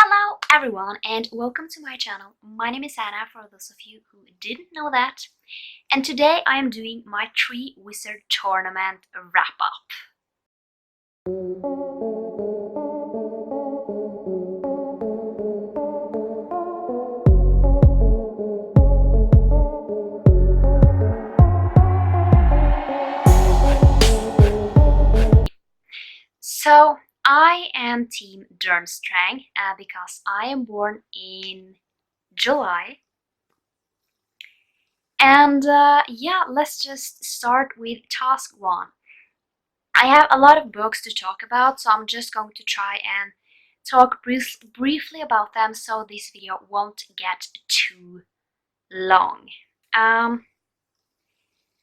Hello everyone and welcome to my channel. My name is Anna, for those of you who didn't know that. And today I am doing my Triwizard tournament wrap-up. So I am Team Durmstrang because I am born in July. And yeah, let's just start with task 1. I have a lot of books to talk about, so I'm just going to try and talk briefly about them so this video won't get too long.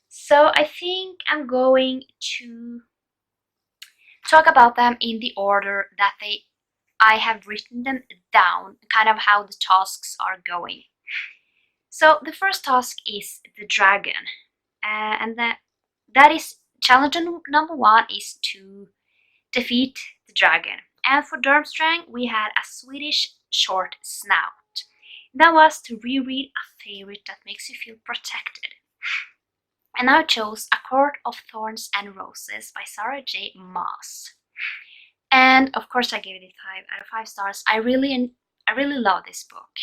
So I think I'm going to talk about them in the order that I have written them down, kind of how the tasks are going. So the first task is the dragon, and that is challenge number 1 is to defeat the dragon. And for Durmstrang, we had a Swedish short snout. That was to reread a favorite that makes you feel protected. And I chose A Court of Thorns and Roses by Sarah J. Maas. And of course I gave it 5 out of 5 stars. I really love this book.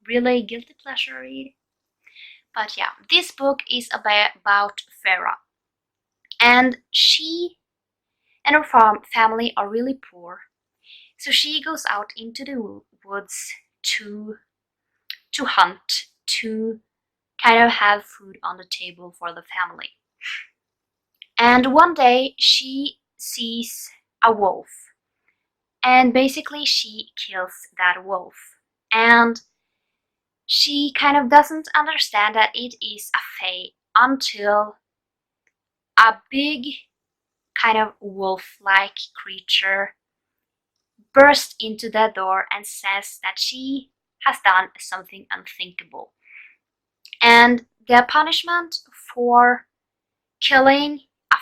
Really guilty pleasure read. But yeah, this book is about Farah. And she and her family are really poor. So she goes out into the woods to hunt, to kind of have food on the table for the family. And one day she sees a wolf. And basically she kills that wolf. And she kind of doesn't understand that it is a fae until a big kind of wolf-like creature bursts into the door and says that she has done something unthinkable. And the punishment for killing a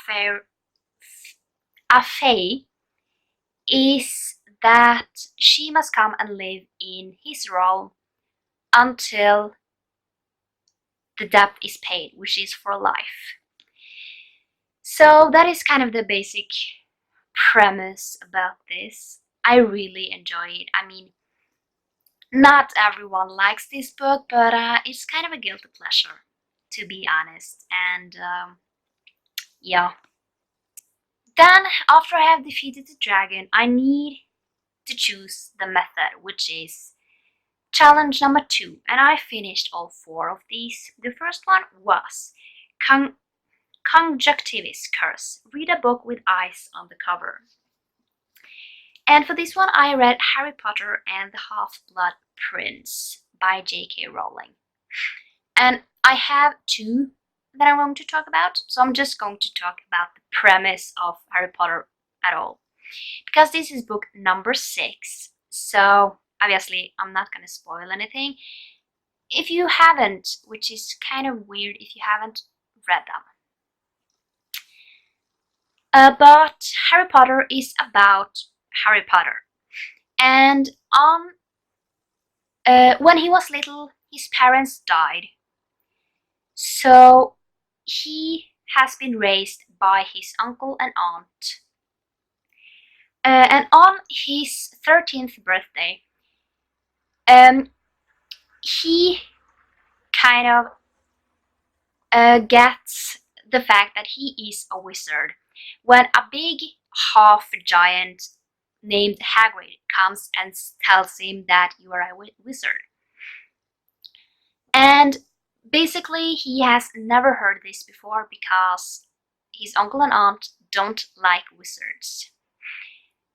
fae is that she must come and live in his realm until the debt is paid, which is for life. So that is kind of the basic premise about this. I really enjoy it. I mean, not everyone likes this book, but it's kind of a guilty pleasure, to be honest. And yeah. Then, after I have defeated the dragon, I need to choose the method, which is challenge number 2. And I finished all 4 of these. The first one was Conjunctivis Curse. Read a book with eyes on the cover. And for this one I read Harry Potter and the Half-Blood Prince by J.K. Rowling. And I have 2 that I'm going to talk about, so I'm just going to talk about the premise of Harry Potter at all. Because this is book number 6, so obviously I'm not going to spoil anything. If you haven't, which is kind of weird if you haven't read them. But Harry Potter is about Harry Potter. And when he was little, his parents died. So he has been raised by his uncle and aunt. And on his 13th birthday, he kind of gets the fact that he is a wizard when a big half-giant named Hagrid comes and tells him that you are a wizard. And basically he has never heard this before because his uncle and aunt don't like wizards.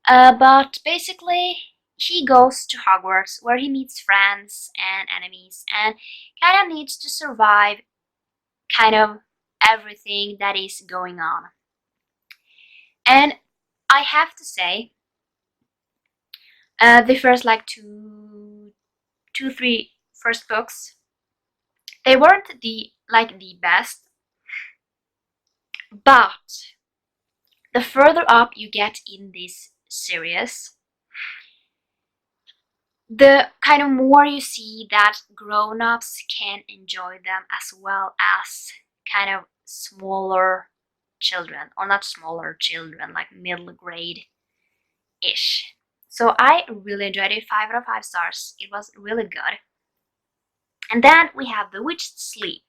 But basically he goes to Hogwarts where he meets friends and enemies and kind of needs to survive kind of everything that is going on. And I have to say, the first like two, 3 first books, they weren't the best, but the further up you get in this series, the kind of more you see that grown-ups can enjoy them as well as kind of smaller children, or not smaller children, like middle grade-ish. So I really enjoyed it, 5 out of 5 stars. It was really good. And then we have The Witch's Sleep.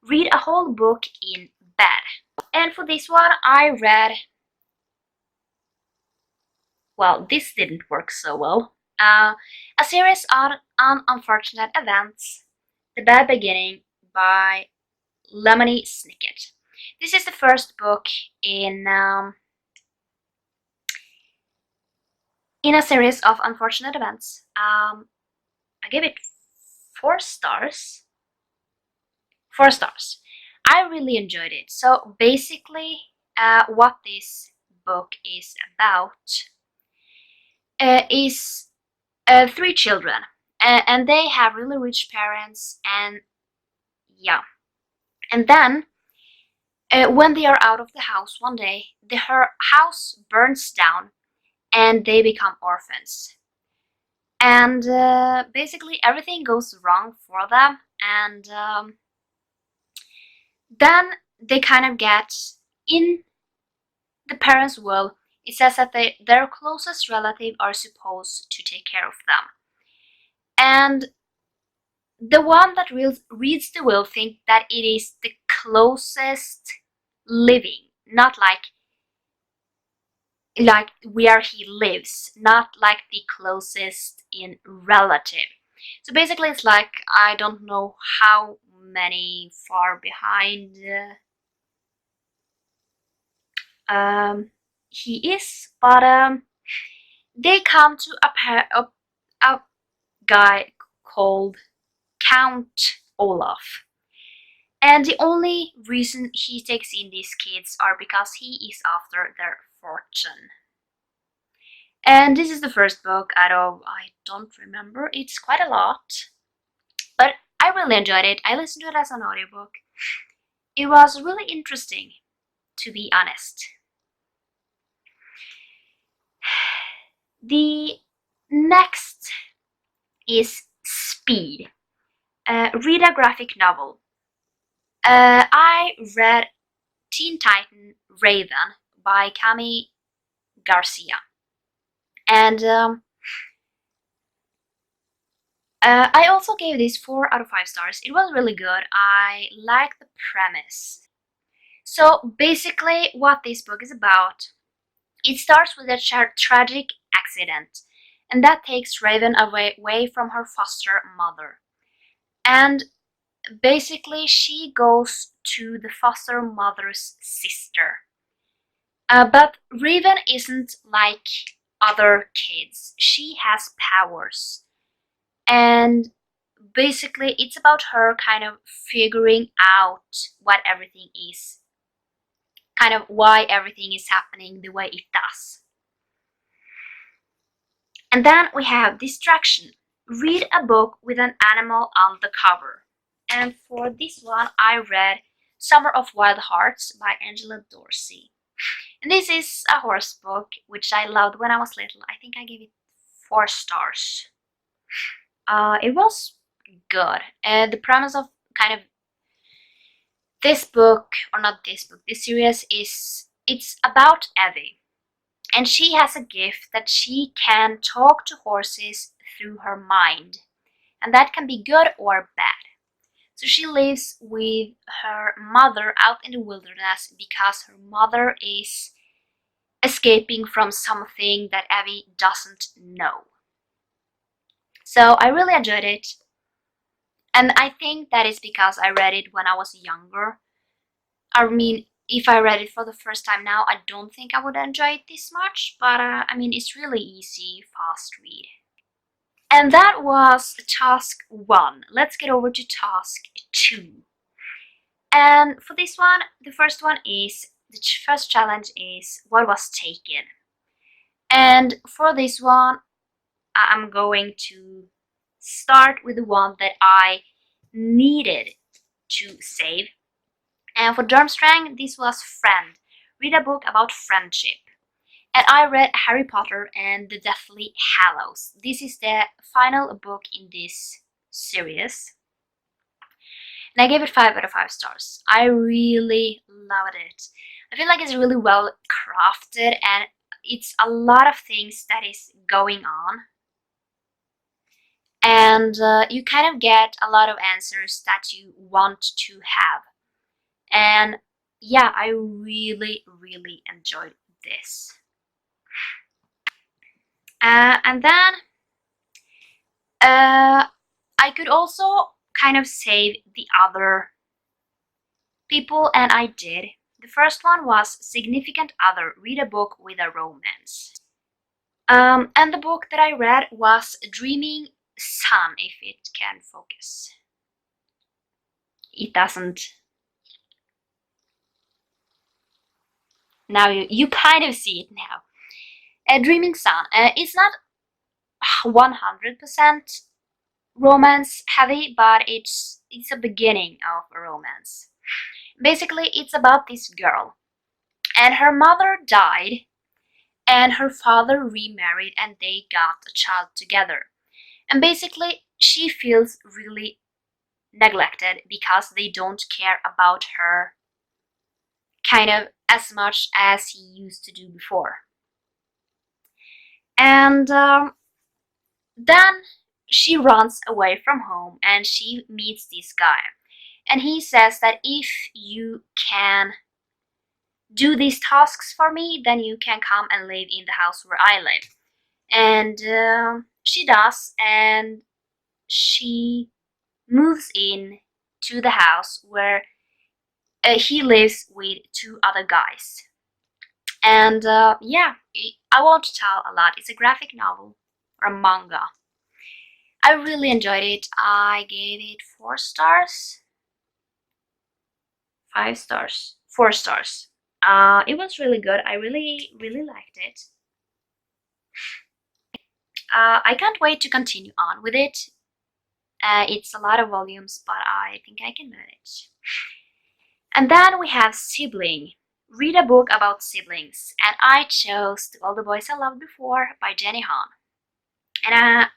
Read a whole book in bed. And for this one, I read, well, this didn't work so well. A series on unfortunate events, The Bad Beginning by Lemony Snicket. This is the first book in a series of unfortunate events. I gave it 4 stars. 4 stars. I really enjoyed it. So basically, what this book is about is 3 children, and they have really rich parents, and yeah. And then, when they are out of the house one day, her house burns down, and they become orphans. And basically, everything goes wrong for them, and then they kind of get in the parents' will. It says that their closest relative are supposed to take care of them. And the one that reads the will think that it is the closest living, not like where he lives, not like the closest in relative. So basically it's like, I don't know how many far behind he is, but they come to a guy called Count Olaf. And the only reason he takes in these kids are because he is after their fortune. And this is the first book out of, I don't remember, it's quite a lot. But I really enjoyed it. I listened to it as an audiobook. It was really interesting, to be honest. The next is Speed. Read a graphic novel. I read Teen Titan Raven by Cami Garcia. And I also gave this 4 out of 5 stars. It was really good. I like the premise. So basically what this book is about, it starts with a tragic accident, and that takes Raven away from her foster mother. And basically she goes to the foster mother's sister. But Raven isn't like other kids. She has powers. And basically it's about her kind of figuring out what everything is. Kind of why everything is happening the way it does. And then we have Distraction. Read a book with an animal on the cover. And for this one I read Summer of Wild Hearts by Angela Dorsey. And this is a horse book which I loved when I was little. I think I gave it 4 stars. It was good. The premise of kind of this book, or not this book, this series it's about Evie. And she has a gift that she can talk to horses through her mind. And that can be good or bad. So she lives with her mother out in the wilderness because her mother is escaping from something that Evie doesn't know. So I really enjoyed it. And I think that is because I read it when I was younger. I mean, if I read it for the first time now, I don't think I would enjoy it this much. But I mean, it's really easy, fast read. And that was task 1. Let's get over to task 2. And for this one, the first challenge is what was taken. And for this one, I'm going to start with the one that I needed to save. And for Durmstrang, this was Friend. Read a book about friendship. And I read Harry Potter and the Deathly Hallows. This is the final book in this series. And I gave it 5 out of 5 stars. I really loved it. I feel like it's really well crafted and it's a lot of things that is going on. And you kind of get a lot of answers that you want to have. And yeah, I really, really enjoyed this. And then I could also kind of save the other people, and I did. The first one was Significant Other, read a book with a romance. And the book that I read was Dreaming Sun, if it can focus. It doesn't. Now you kind of see it now. Dreaming Sun. It's not 100% romance heavy, but it's a beginning of a romance. Basically, it's about this girl, and her mother died, and her father remarried, and they got a child together. And basically, she feels really neglected because they don't care about her kind of as much as he used to do before. And then she runs away from home and she meets this guy. And he says that if you can do these tasks for me, then you can come and live in the house where I live. And she does, and she moves in to the house where he lives with 2 other guys. And yeah, I won't tell a lot. It's a graphic novel or a manga. I really enjoyed it. I gave it 4 stars. 5 stars. 4 stars. It was really good. I really, really liked it. I can't wait to continue on with it. It's a lot of volumes, but I think I can manage. And then we have Sibling. Read a book about siblings. And I chose To All the Boys I Loved Before by Jenny Han. And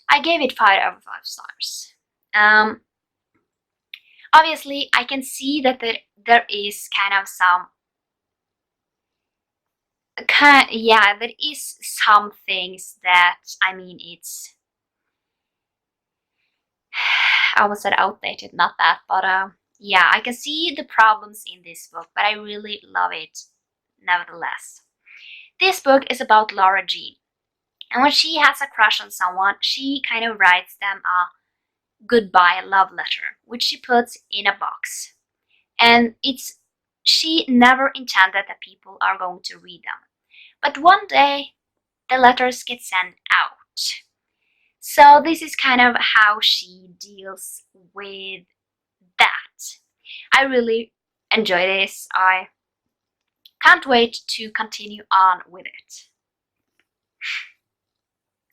I gave it 5 out of 5 stars. Obviously, I can see that there is kind of some there is some things that, I mean, it's I almost said outdated, not that, but yeah, I can see the problems in this book, but I really love it nevertheless. This book is about Laura Jean, and when she has a crush on someone, she kind of writes them a goodbye love letter, which she puts in a box. And she never intended that people are going to read them. But one day, the letters get sent out. So this is kind of how she deals with that. I really enjoy this. I can't wait to continue on with it.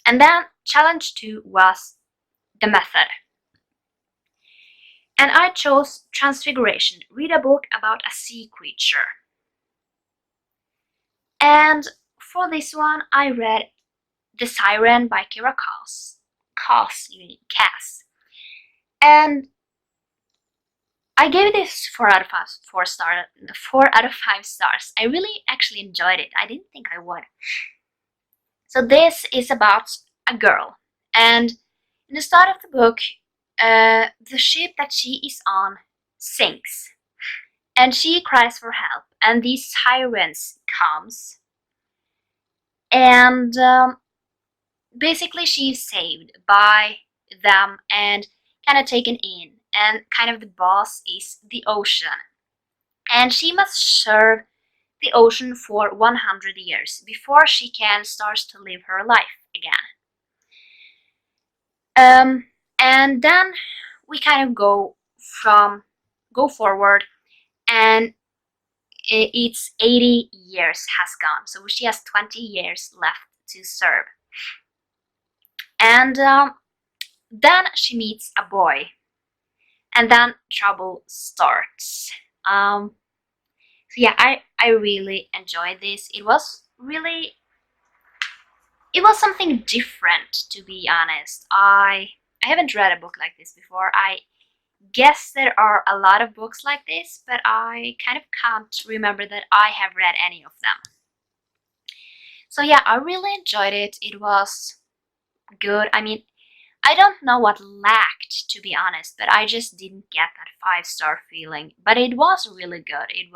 And then challenge 2 was The Method. And I chose Transfiguration, read a book about a sea creature. And for this one, I read The Siren by Kira Cass. And I gave this 4 out of 5 stars. I really actually enjoyed it. I didn't think I would. So this is about a girl, and in the start of the book, the ship that she is on sinks, and she cries for help, and these sirens comes, and basically she's saved by them and kind of taken in, and kind of the boss is the ocean, and she must serve the ocean for 100 years before she can start to live her life again. And then we kind of go forward, and it's 80 years has gone, so she has 20 years left to serve. And then she meets a boy, and then trouble starts. So yeah, I really enjoyed this. It was really, it was something different, to be honest. I haven't read a book like this before. I guess there are a lot of books like this, but I kind of can't remember that I have read any of them. So yeah, I really enjoyed it. It was good. I mean, I don't know what lacked, to be honest, but I just didn't get that 5-star feeling. But it was really good. It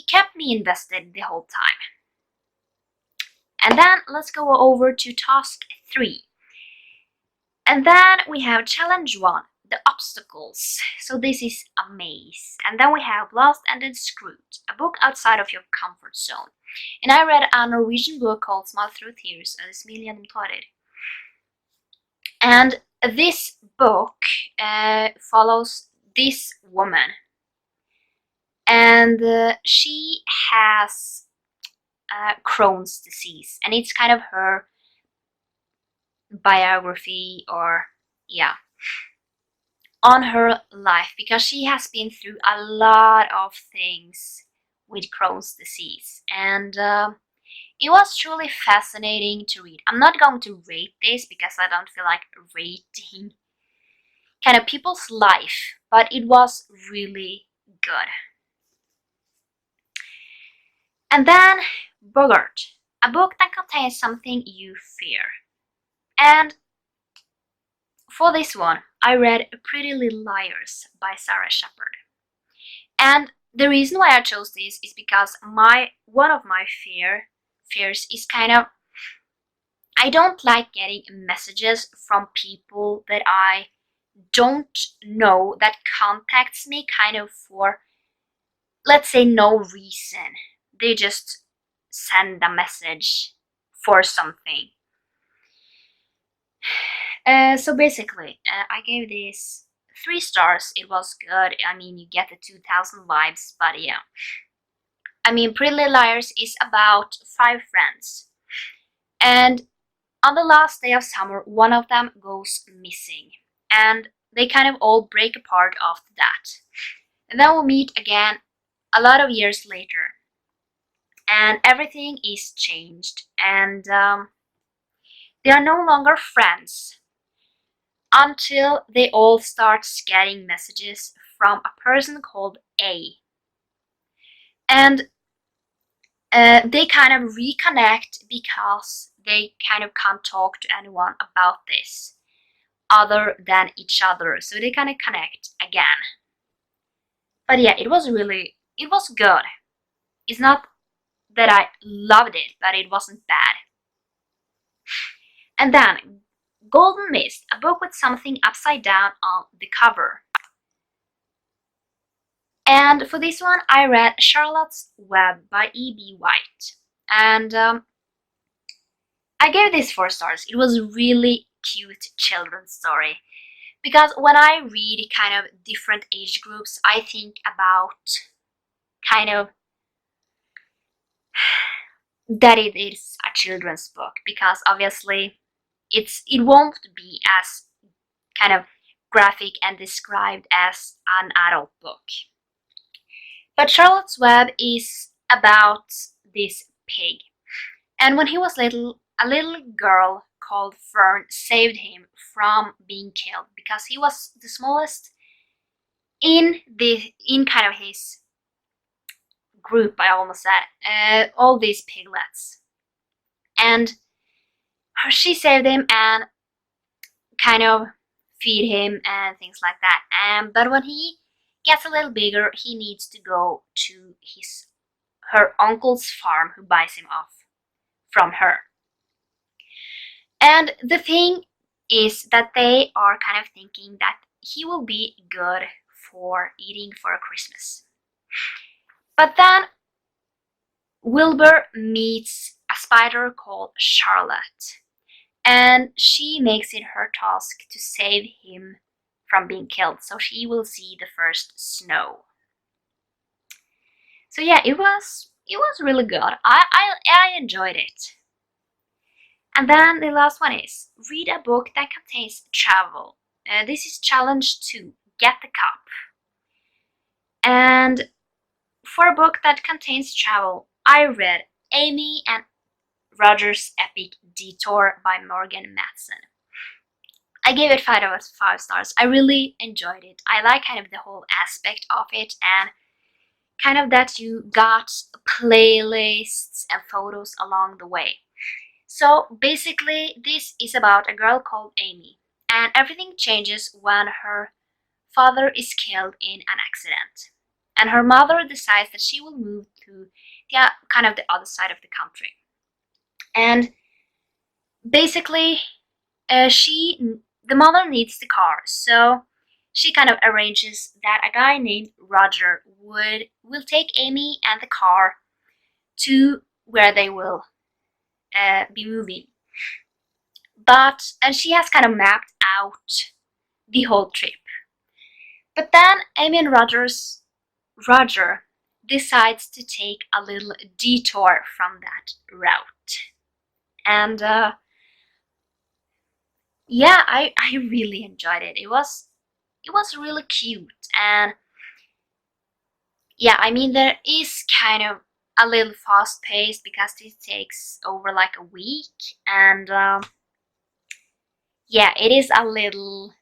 kept me invested the whole time. And then let's go over to task 3. And then we have challenge 1, the obstacles. So this is a maze. And then we have Lost and Screwed, a book outside of your comfort zone. And I read a Norwegian book called Small Through Tears, Smiljan Imtarer. And this book follows this woman. And she has Crohn's disease. And it's kind of her biography, or yeah, on her life, because she has been through a lot of things with Crohn's disease, and it was truly fascinating to read. I'm not going to rate this because I don't feel like rating kind of people's life, but it was really good. And then Bogart, a book that contains something you fear. And for this one, I read Pretty Little Liars by Sarah Shepard. And the reason why I chose this is because one of my fears is kind of, I don't like getting messages from people that I don't know, that contacts me kind of for, let's say, no reason. They just send a message for something. So basically, I gave this 3 stars. It was good. I mean, you get the 2000 vibes, but yeah. I mean, Pretty Little Liars is about 5 friends. And on the last day of summer, one of them goes missing. And they kind of all break apart after that. And then we'll meet again a lot of years later. And everything is changed. And they are no longer friends, until they all start getting messages from a person called A. And they kind of reconnect because they kind of can't talk to anyone about this other than each other. So they kind of connect again. But yeah, it was good. It's not that I loved it, but it wasn't bad. And then Golden Mist, a book with something upside down on the cover. And for this one, I read Charlotte's Web by E.B. White. And I gave this 4 stars. It was a really cute children's story. Because when I read kind of different age groups, I think about kind of that it is a children's book. Because obviously it won't be as kind of graphic and described as an adult book. But Charlotte's Web is about this pig. And when he was little, a little girl called Fern saved him from being killed because he was the smallest in kind of his group, I almost said, all these piglets. And she saved him and kind of feed him and things like that. But when he gets a little bigger, he needs to go to her uncle's farm, who buys him off from her. And the thing is that they are kind of thinking that he will be good for eating for Christmas. But then Wilbur meets a spider called Charlotte, and she makes it her task to save him from being killed, so she will see the first snow. So yeah, it was really good. I enjoyed it. And then the last one is read a book that contains travel. This is challenge 2, Get the Cup. And for a book that contains travel, I read Amy and Roger's Epic Detour by Morgan Matson. I gave it 5 out of 5 stars. I really enjoyed it. I like kind of the whole aspect of it, and kind of that you got playlists and photos along the way. So basically, this is about a girl called Amy, and everything changes when her father is killed in an accident. And her mother decides that she will move to kind of the other side of the country. And basically, the mother needs the car, so she kind of arranges that a guy named Roger will take Amy and the car to where they will be moving. And she has kind of mapped out the whole trip. But then Amy and Roger decides to take a little detour from that route. And yeah, I really enjoyed it. It was really cute, and yeah, I mean there is kind of a little fast paced because it takes over like a week, and yeah, it is a little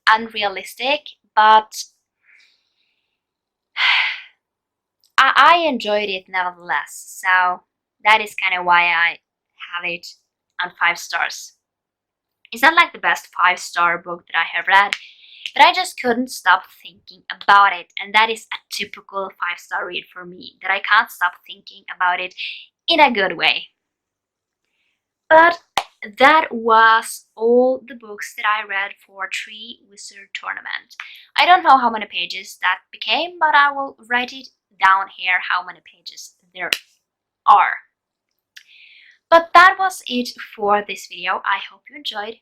unrealistic, but I enjoyed it nevertheless. So that is kind of why I have it on 5 stars. It's not like the best 5-star book that I have read, but I just couldn't stop thinking about it, and that is a typical 5-star read for me, that I can't stop thinking about it in a good way. But that was all the books that I read for Triwizard Tournament. I don't know how many pages that became, but I will write it down here how many pages there are. But that was it for this video. I hope you enjoyed.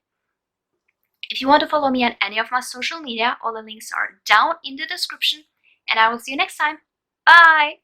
If you want to follow me on any of my social media, all the links are down in the description, and I will see you next time. Bye!